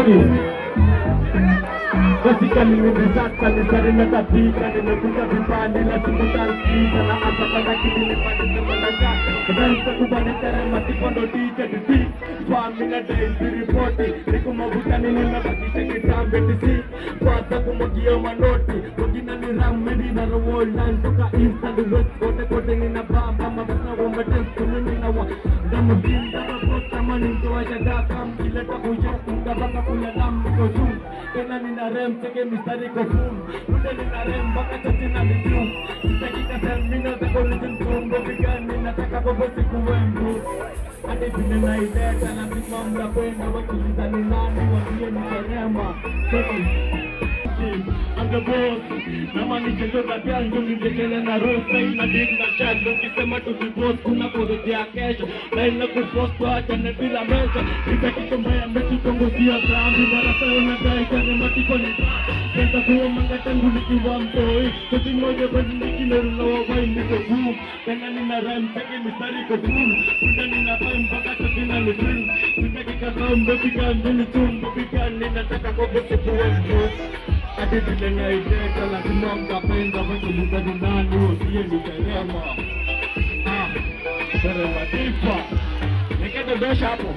ladies. Basically nimesaka nisari natapika, nimekuja vipande lazima utansikiza na hata kama kilipande temanaka Kadaisa kubane terema tipondo teacher diti Famina daisy reporti Niku mabutani nimebakisha kitambe tisi Pasa kumagio manoti Wagina ni ramedi na roll line Toka east and west kote kote nina bamba Mabasna wambates kumini na wa Damu zinda mabosta maninto wa jadaka Mkileta kujoku mkabaka kula damu niko zoom Kena nina rem cheke mistari ko boom Mude nina rem baka chati na mitu Sitaki kasel mina zako nijin tumbo Bigani nataka bobosi kuwembu Hadi vile na ileta na mimamda kwenda Wakiliza ni nani wapie nikerema I'm the boss Nama nichezoka vyangu nizekele na rosa Ina dig na chalo Kisema to be boss kuna kodojea kesho Na ina kupost kwa achane bila mesa Nipeki kumbaya mechi kongosia zambi Marasa unadai kane matiko ni Senta kuwa mangata ngulikiwa mtoi Kuti moja badi nikileru na wawai niko boom Tena nina rhyme cheki mistari ko boom Kunda nina vibe mpaka chakina ni film Sitaki kasa mbepika njini chumbo Pika ninataka kogote kuwa mtoi Hadi vile naideka lazima mkapenda Wakiliza ni nani wasiye ni terema Terema tifa Nikete dosha hapo